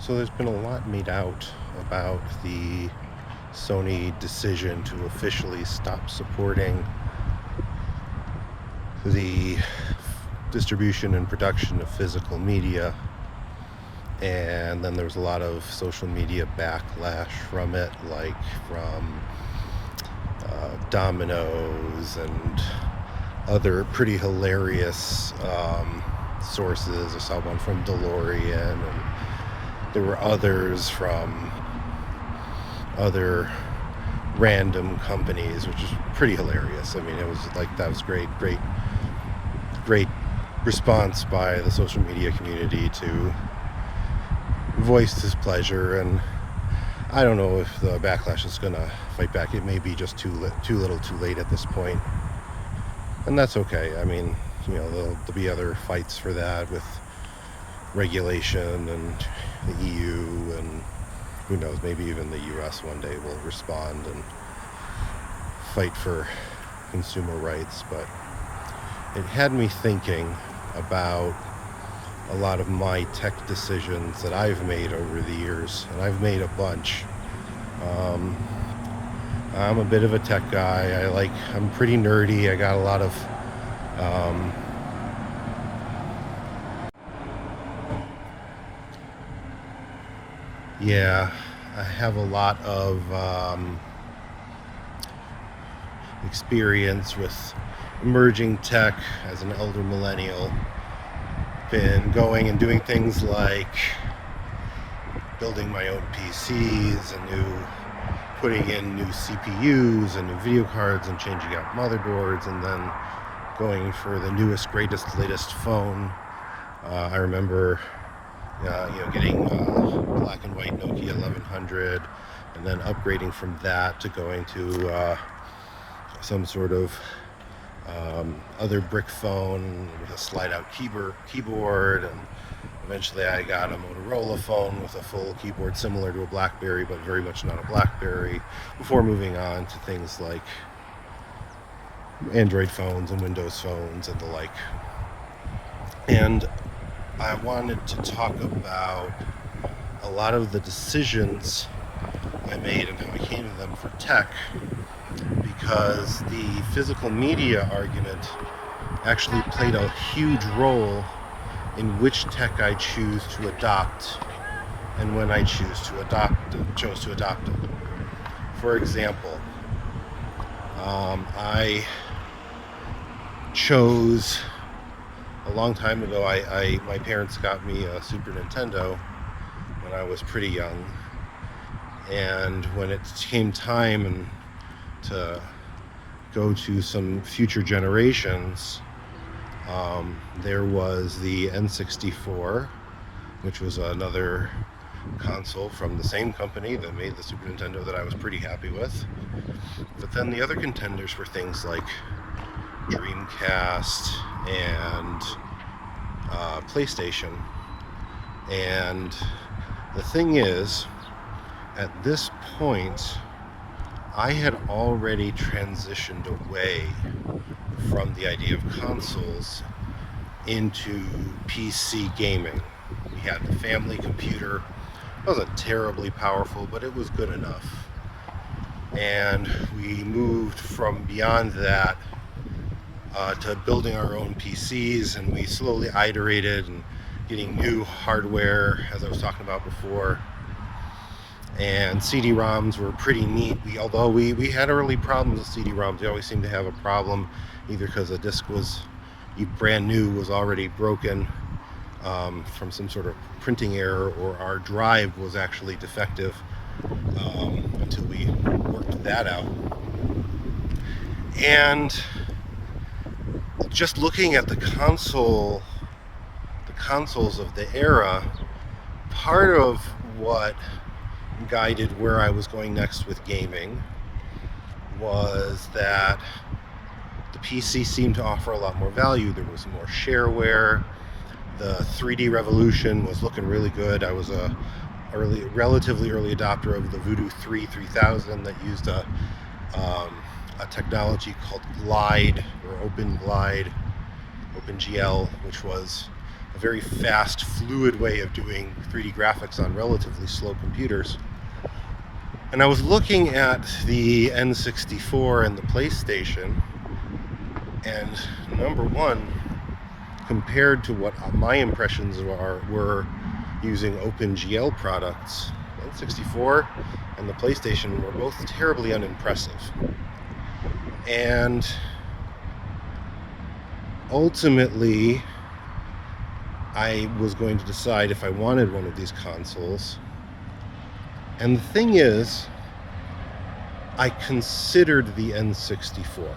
So there's been a lot made out about the Sony decision to officially stop supporting the distribution and production of physical media. And then there was a lot of social media backlash from it, like from Domino's and other pretty hilarious sources. I saw one from DeLorean, and there were others from other random companies, which is pretty hilarious. I mean, it was like, that was great response by the social media community to voice displeasure. And I don't know if the backlash is gonna fight back. It may be just too little too late at this point, and that's okay. I mean, there'll be other fights for that with regulation and the EU, and who knows, maybe even the US one day will respond and fight for consumer rights. But it had me thinking about a lot of my tech decisions that I've made over the years, and I've made a bunch. I'm a bit of a tech guy. I'm pretty nerdy. I got a lot of I have a lot of experience with emerging tech as an elder millennial. Been going and doing things like building my own PCs and putting in new CPUs and new video cards and changing out motherboards, and then going for the newest, greatest, latest phone. I remember getting black and white Nokia 1100, and then upgrading from that to going to some sort of other brick phone with a slide-out keyboard, and eventually I got a Motorola phone with a full keyboard similar to a BlackBerry, but very much not a BlackBerry, before moving on to things like Android phones and Windows phones and the like. And I wanted to talk about a lot of the decisions I made and how I came to them for tech, because the physical media argument actually played a huge role in which tech I choose to adopt and when I chose to adopt it. For example, I chose a long time ago. My parents got me a Super Nintendo when I was pretty young, and when it came time to go to some future generations, there was the N64, which was another console from the same company that made the Super Nintendo that I was pretty happy with. But then the other contenders were things like Dreamcast and PlayStation. And the thing is, at this point, I had already transitioned away from the idea of consoles into PC gaming. We had the family computer. It wasn't terribly powerful, but it was good enough. And we moved from beyond that to building our own PCs, and we slowly iterated and getting new hardware, as I was talking about before. And CD-ROMs were pretty neat. Although we had early problems with CD-ROMs. We always seemed to have a problem, either because a disc was brand new, was already broken from some sort of printing error, or our drive was actually defective, until we worked that out. And just looking at the consoles of the era, part of what guided where I was going next with gaming was that the PC seemed to offer a lot more value. There was more shareware. The 3D revolution was looking really good. I was a relatively early adopter of the Voodoo 3000 that used a technology called Glide, or OpenGL, which was a very fast, fluid way of doing 3D graphics on relatively slow computers. And I was looking at the N64 and the PlayStation, and number one, compared to what my impressions were using OpenGL products, the N64 and the PlayStation were both terribly unimpressive. And ultimately, I was going to decide if I wanted one of these consoles. And the thing is, I considered the N64.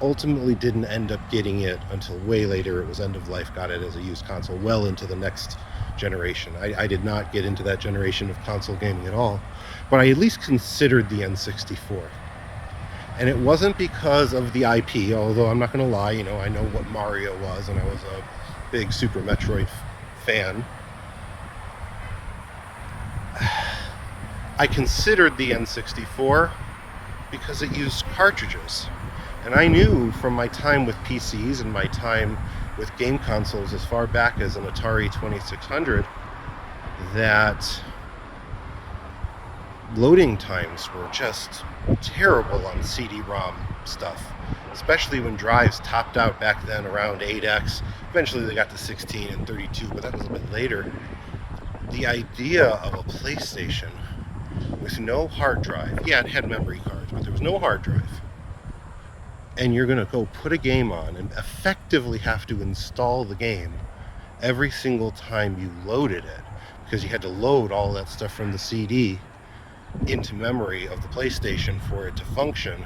Ultimately didn't end up getting it until way later. It was end of life, got it as a used console well into the next generation. I did not get into that generation of console gaming at all, but I at least considered the N64. And it wasn't because of the IP, although I'm not going to lie, I know what Mario was, and I was a big Super Metroid fan. I considered the N64 because it used cartridges. And I knew from my time with PCs and my time with game consoles as far back as an Atari 2600 that loading times were just terrible on CD-ROM stuff, especially when drives topped out back then around 8x. Eventually they got to 16 and 32, but that was a bit later. The idea of a PlayStation with no hard drive, yeah, it had memory cards, but there was no hard drive, and you're going to go put a game on and effectively have to install the game every single time you loaded it, because you had to load all that stuff from the CD into memory of the PlayStation for it to function.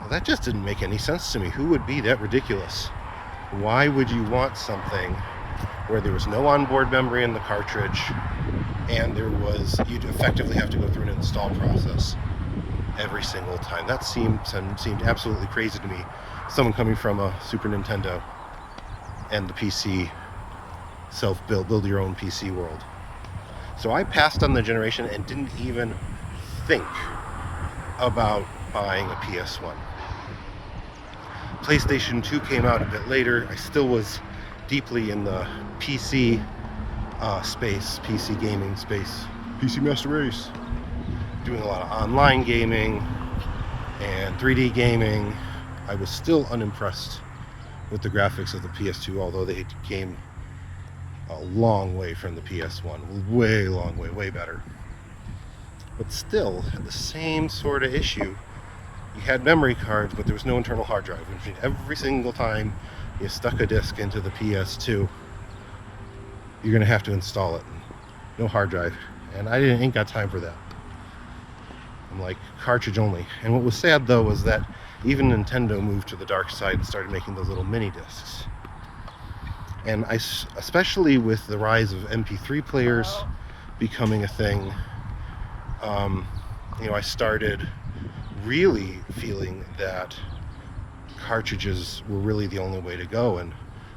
Well, that just didn't make any sense to me. Who would be that ridiculous? Why would you want something where there was no onboard memory in the cartridge, and you'd effectively have to go through an install process every single time? That seemed absolutely crazy to me. Someone coming from a Super Nintendo and the PC, build your own PC world. So I passed on the generation and didn't even think about buying a PS1. PlayStation 2 came out a bit later. I still was deeply in the PC space, PC gaming space, PC Master Race, doing a lot of online gaming and 3D gaming. I was still unimpressed with the graphics of the PS2, although they came a long way from the PS1, way better. But still had the same sort of issue. You had memory cards, but there was no internal hard drive. Which means every single time you stuck a disc into the PS2, you're going to have to install it. No hard drive. And I ain't got time for that. I'm like, cartridge only. And what was sad, though, was that even Nintendo moved to the dark side and started making those little mini discs. And especially with the rise of MP3 players becoming a thing, I started really feeling that cartridges were really the only way to go. And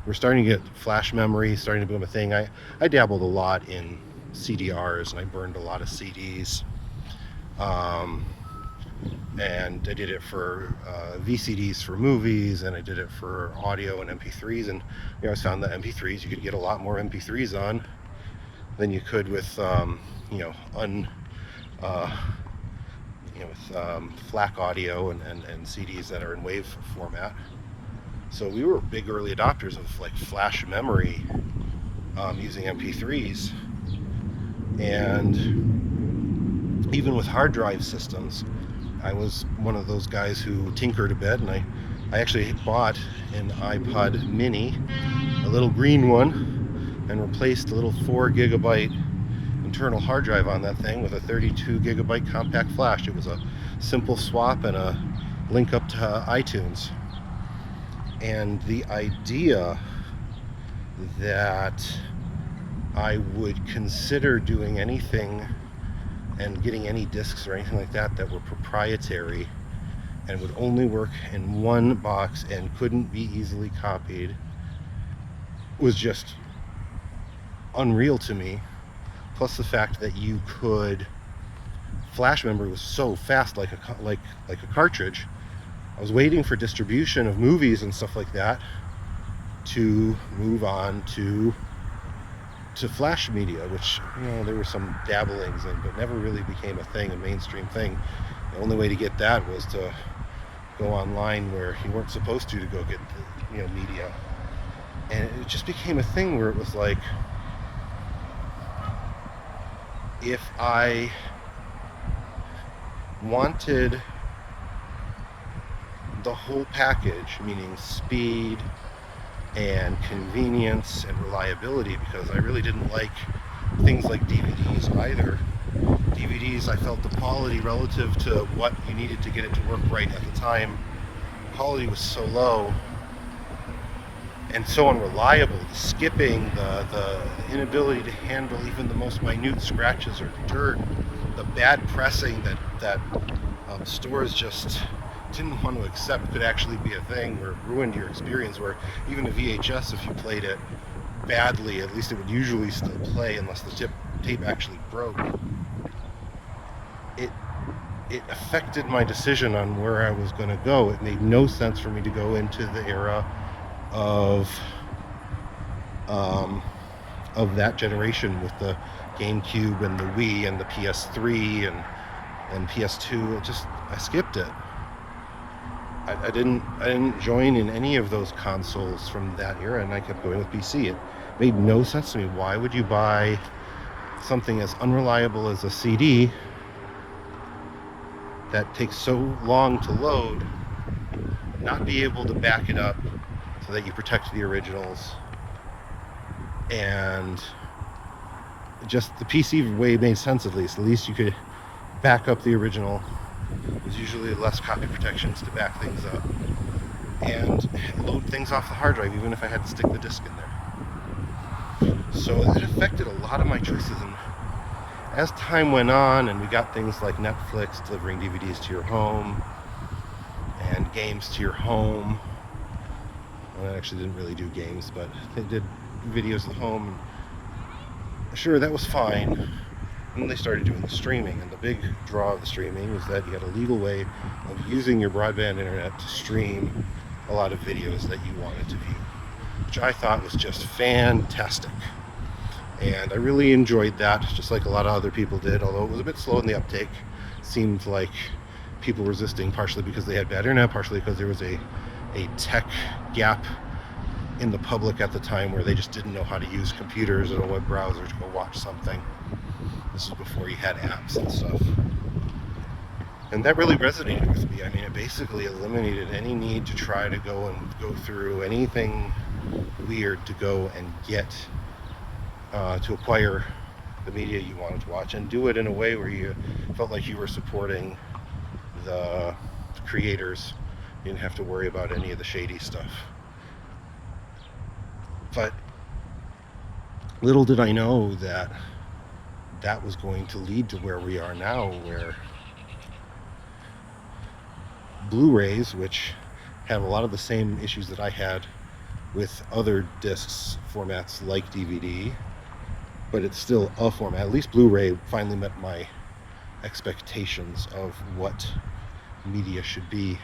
we're starting to get flash memory, starting to become a thing. I dabbled a lot in CDRs, and I burned a lot of CDs. And I did it for VCDs for movies, and I did it for audio and MP3s. And I found that MP3s, you could get a lot more MP3s on than you could with FLAC audio and CDs that are in WAV format. So we were big early adopters of like flash memory using MP3s, and even with hard drive systems. I was one of those guys who tinkered a bit, and I actually bought an iPod mini, a little green one, and replaced a little 4 gigabyte internal hard drive on that thing with a 32 gigabyte compact flash. It was a simple swap and a link up to iTunes. And the idea that I would consider doing anything and getting any discs or anything like that were proprietary and would only work in one box and couldn't be easily copied was just unreal to me. Plus the fact that you could, flash memory was so fast, like a cartridge. I was waiting for distribution of movies and stuff like that to move on to flash media, which, there were some dabblings in, but never really became a mainstream thing. The only way to get that was to go online where you weren't supposed to go get the, media. And it just became a thing where it was like, if I wanted the whole package, meaning speed and convenience and reliability, because I really didn't like things like DVDs either. DVDs, I felt the quality relative to what you needed to get it to work right at the time, quality was so low and so unreliable. The skipping, the inability to handle even the most minute scratches or dirt, the bad pressing that stores just didn't want to accept could actually be a thing, where it ruined your experience, where even a VHS, if you played it badly, at least it would usually still play unless the tape actually broke. It affected my decision on where I was going to go. It made no sense for me to go into the era of that generation with the GameCube and the Wii and the PS3 and PS2. I skipped it. I didn't join in any of those consoles from that era, and I kept going with PC. It made no sense to me. Why would you buy something as unreliable as a CD that takes so long to load, not be able to back it up so that you protect the originals? And just the PC way made sense, at least you could back up the original. There's usually less copy protections to back things up and load things off the hard drive, even if I had to stick the disc in there. So it affected a lot of my choices, and as time went on and we got things like Netflix delivering DVDs to your home and games to your home, well, I actually didn't really do games, but they did videos at home. Sure, that was fine. And then they started doing the streaming, and the big draw of the streaming was that you had a legal way of using your broadband internet to stream a lot of videos that you wanted to view, which I thought was just fantastic. And I really enjoyed that, just like a lot of other people did, although it was a bit slow in the uptake. It seemed like people resisting, partially because they had bad internet, partially because there was a tech gap in the public at the time where they just didn't know how to use computers or a web browser to go watch something. This is before you had apps and stuff. And that really resonated with me. I mean, it basically eliminated any need to try to go through anything weird to go and get to acquire the media you wanted to watch, and do it in a way where you felt like you were supporting the creators. You didn't have to worry about any of the shady stuff. But little did I know that was going to lead to where we are now, where Blu-rays, which have a lot of the same issues that I had with other discs formats like DVD, but it's still a format. At least Blu-ray finally met my expectations of what media should be.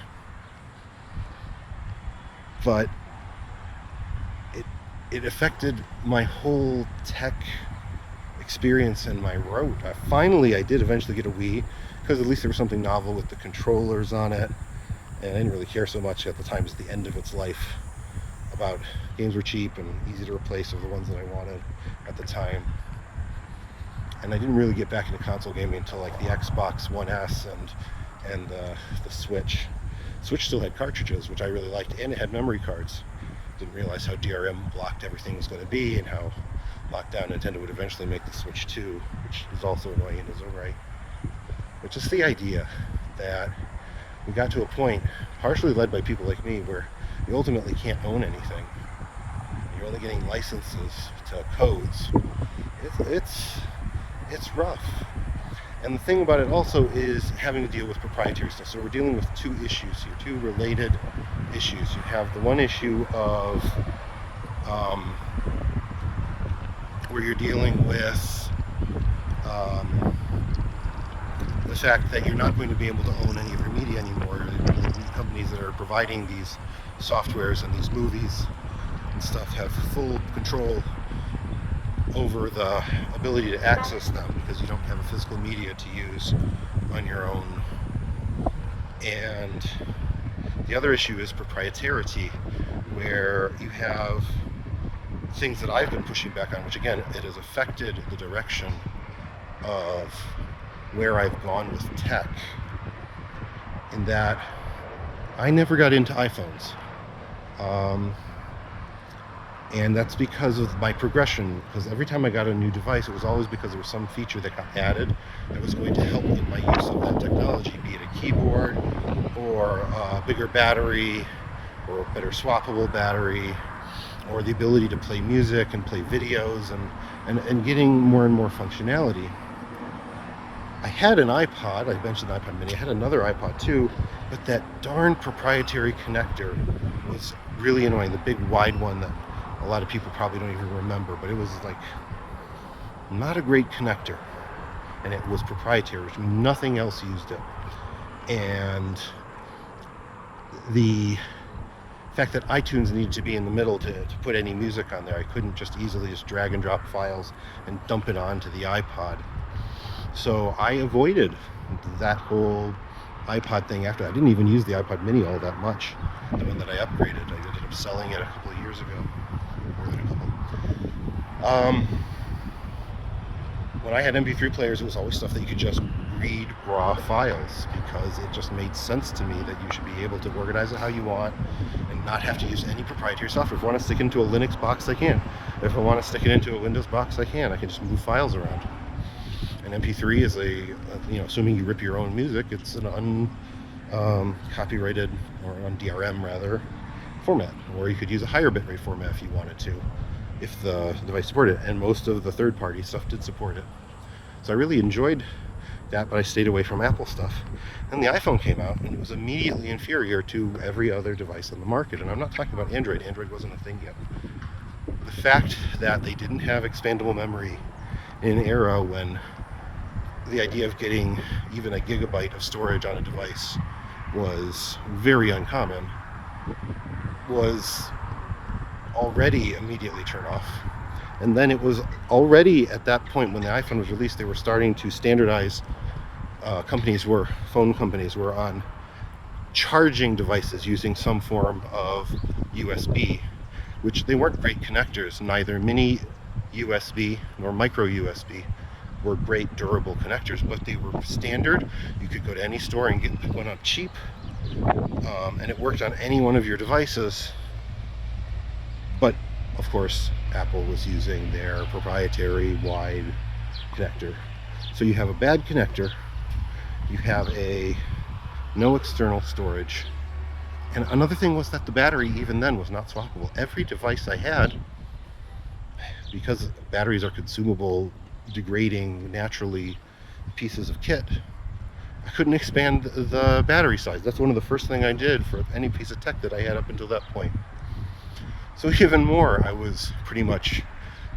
But it affected my whole tech experience and my route. I did eventually get a Wii, because at least there was something novel with the controllers on it, and I didn't really care so much at the time. It was the end of its life. About games were cheap and easy to replace with the ones that I wanted at the time. And I didn't really get back into console gaming until like the Xbox One S and the Switch. Switch still had cartridges, which I really liked, and it had memory cards. Didn't realize how DRM blocked everything was going to be, and how locked down Nintendo would eventually make the Switch 2, which is also annoying in its own right. But just the idea that we got to a point, partially led by people like me, where you ultimately can't own anything. You're only getting licenses to codes. It's rough. And the thing about it also is having to deal with proprietary stuff. So we're dealing with two issues here, two related issues. You have the one issue of where you're dealing with the fact that you're not going to be able to own any of your media anymore. The companies that are providing these softwares and these movies and stuff have full control over the ability to access them because you don't have a physical media to use on your own. And the other issue is proprietarity, where you have things that I've been pushing back on, which again, it has affected the direction of where I've gone with tech, in that I never got into iPhones. And that's because of my progression, because every time I got a new device, it was always because there was some feature that got added that was going to help in my use of that technology, be it a keyboard or a bigger battery or a better swappable battery, or the ability to play music and play videos and getting more and more functionality. I had an iPod, I mentioned the iPod mini, I had another iPod too, but that darn proprietary connector was really annoying, the big wide one that a lot of people probably don't even remember, but it was like not a great connector, and it was proprietary, which means nothing else used it. And the fact that iTunes needed to be in the middle to put any music on there, I couldn't just easily just drag and drop files and dump it onto the iPod. So I avoided that whole iPod thing after. I didn't even use the iPod mini all that much, the one that I upgraded. I ended up selling it a couple of years ago, more than a couple. When I had MP3 players, it was always stuff that you could just read raw files, because it just made sense to me that you should be able to organize it how you want and not have to use any proprietary software. If I want to stick it into a Linux box, I can. If I want to stick it into a Windows box, I can. I can just move files around. And MP3 is assuming you rip your own music, it's an uncopyrighted, or on DRM rather, format. Or you could use a higher bitrate format if you wanted to, if the device supported it. And most of the third-party stuff did support it. So I really enjoyed that, but I stayed away from Apple stuff. And the iPhone came out, and it was immediately inferior to every other device on the market. And I'm not talking about Android. Android wasn't a thing yet. The fact that they didn't have expandable memory in an era when the idea of getting even a gigabyte of storage on a device was very uncommon, was already immediately turned off. And then it was already at that point when the iPhone was released, they were starting to standardize, phone companies were on charging devices using some form of USB, which they weren't great connectors. Neither mini USB nor micro USB were great durable connectors, but they were standard. You could go to any store and get one up cheap, and it worked on any one of your devices. But of course, Apple was using their proprietary wide connector. So you have a bad connector, you have no external storage, and another thing was that the battery even then was not swappable. Every device I had, because batteries are consumable, degrading naturally pieces of kit, I couldn't expand the battery size. That's one of the first things I did for any piece of tech that I had up until that point. So even more, I was pretty much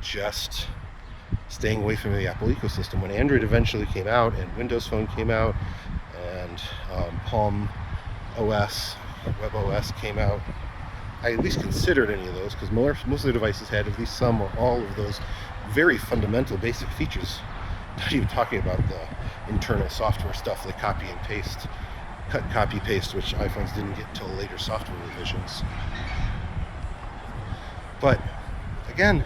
just staying away from the Apple ecosystem. When Android eventually came out and Windows Phone came out and Palm OS, Web OS came out, I at least considered any of those, because most of the devices had at least some or all of those very fundamental basic features. Not even talking about the internal software stuff like cut, copy, paste, which iPhones didn't get until later software revisions. But again,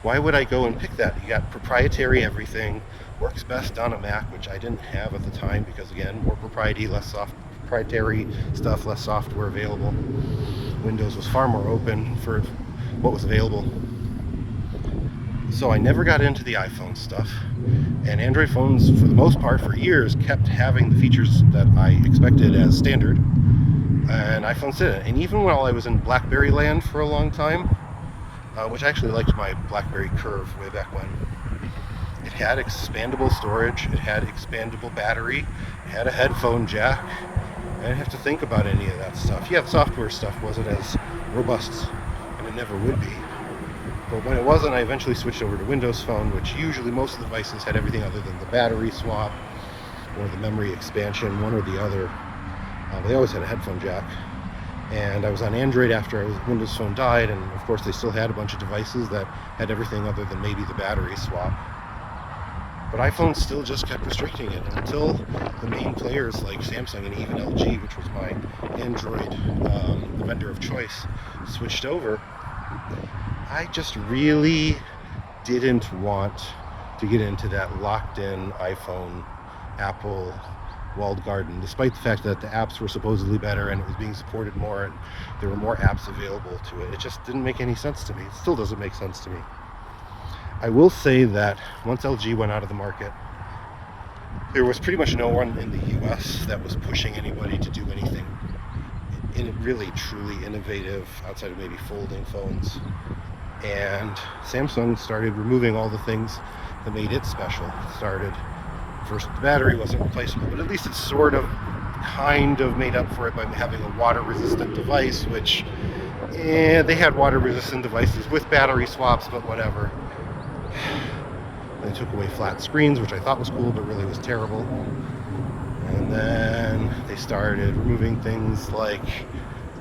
why would I go and pick that? You got proprietary everything, works best on a Mac, which I didn't have at the time, because again, more proprietary stuff, less software available. Windows was far more open for what was available. So I never got into the iPhone stuff, and Android phones, for the most part, for years, kept having the features that I expected as standard, and iPhones didn't. And even while I was in BlackBerry land for a long time, which I actually liked my BlackBerry Curve way back when, it had expandable storage, it had expandable battery, it had a headphone jack. I didn't have to think about any of that stuff. Yeah, the software stuff wasn't as robust, and it never would be. But when it wasn't, I eventually switched over to Windows Phone, which usually most of the devices had everything other than the battery swap or the memory expansion, one or the other. They always had a headphone jack. And I was on Android after Windows Phone died, and of course they still had a bunch of devices that had everything other than maybe the battery swap. But iPhone still just kept restricting it, and until the main players like Samsung and even LG, which was my Android vendor of choice, switched over, I just really didn't want to get into that locked-in iPhone, Apple walled garden, despite the fact that the apps were supposedly better and it was being supported more and there were more apps available to it. It just didn't make any sense to me. It still doesn't make sense to me. I will say that once LG went out of the market, there was pretty much no one in the US that was pushing anybody to do anything really truly innovative outside of maybe folding phones. And Samsung started removing all the things that made it special. First, the battery wasn't replaceable, but at least it sort of kind of made up for it by having a water-resistant device, which they had water-resistant devices with battery swaps, but whatever. They took away flat screens, which I thought was cool, but really was terrible. And then they started removing things like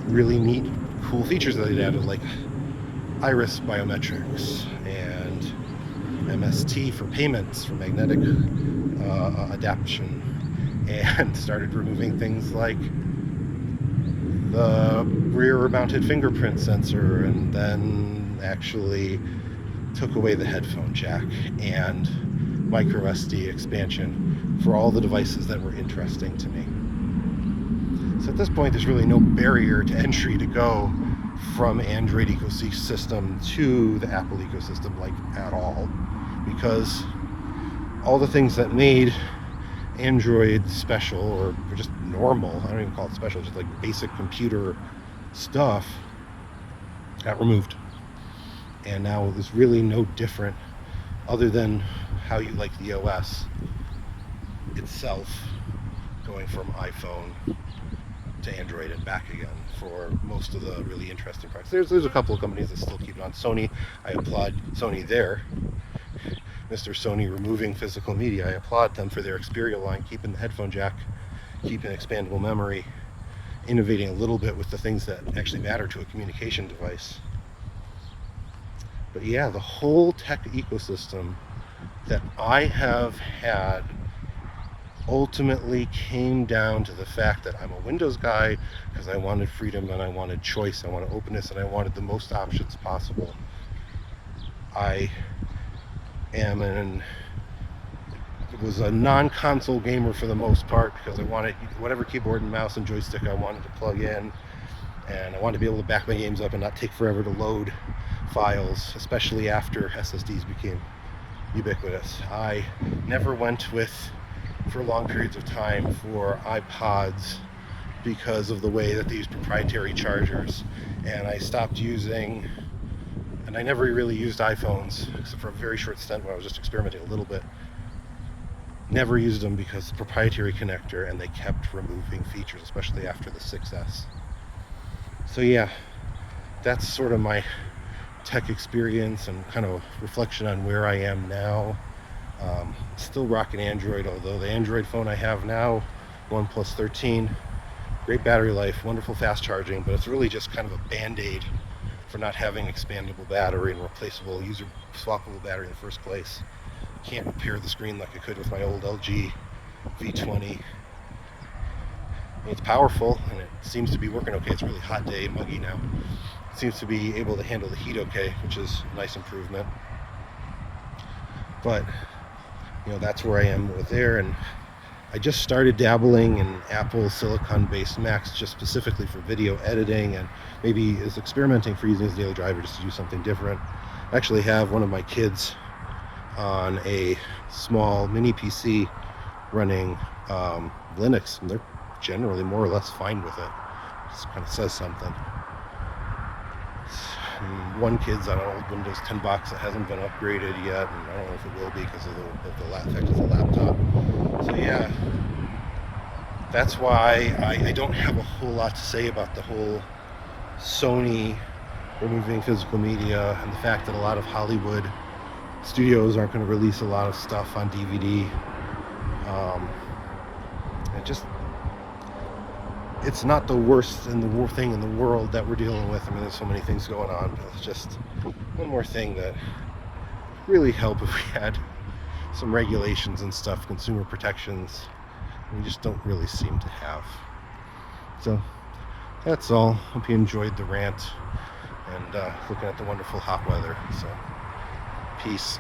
really neat, cool features that they'd added, like iris biometrics and MST for payments, for magnetic adaptation, and started removing things like the rear-mounted fingerprint sensor, and then actually took away the headphone jack and micro SD expansion for all the devices that were interesting to me. So at this point, there's really no barrier to entry to go from Android ecosystem to the Apple ecosystem, like, at all, because all the things that made Android special, or just normal, I don't even call it special, just like basic computer stuff, got removed. And now there's really no different other than how you like the OS itself, going from iPhone to Android and back again for most of the really interesting products. There's a couple of companies that still keep it on. Sony, I applaud Sony there. Mr. Sony removing physical media, I applaud them for their Xperia line, keeping the headphone jack, keeping expandable memory, innovating a little bit with the things that actually matter to a communication device. But yeah, the whole tech ecosystem that I have had ultimately came down to the fact that I'm a Windows guy because I wanted freedom and I wanted choice, I wanted openness, and I wanted the most options possible. I was a non-console gamer for the most part because I wanted whatever keyboard and mouse and joystick I wanted to plug in, and I wanted to be able to back my games up and not take forever to load files, especially after SSDs became ubiquitous. I never went for long periods of time for iPods because of the way that they use proprietary chargers, and I stopped using, and I never really used iPhones except for a very short stint when I was just experimenting a little bit. Never used them because the proprietary connector, and they kept removing features, especially after the 6S. So yeah, that's sort of my tech experience and kind of reflection on where I am now. Still rocking Android, although the Android phone I have now, OnePlus 13, great battery life, wonderful fast charging, but it's really just kind of a band-aid for not having expandable battery and replaceable user swappable battery in the first place. Can't repair the screen like I could with my old LG V20. It's powerful and it seems to be working okay. It's a really hot day, muggy now. It seems to be able to handle the heat okay, which is a nice improvement. But that's where I am with there, and I just started dabbling in Apple silicon-based Macs just specifically for video editing, and maybe is experimenting for using as a daily driver just to do something different. I actually have one of my kids on a small mini PC running Linux, and they're generally more or less fine with it. Just kind of says something. One kid's on an old Windows 10 box that hasn't been upgraded yet, and I don't know if it will be because of the fact it's a laptop. So yeah, that's why I don't have a whole lot to say about the whole Sony removing physical media and the fact that a lot of Hollywood studios aren't going to release a lot of stuff on DVD. it's not the worst and the thing in the world that we're dealing with. I mean, there's so many things going on, but it's just one more thing that really help if we had some regulations and stuff, consumer protections. We just don't really seem to have. So that's all. Hope you enjoyed the rant and looking at the wonderful hot weather. So peace.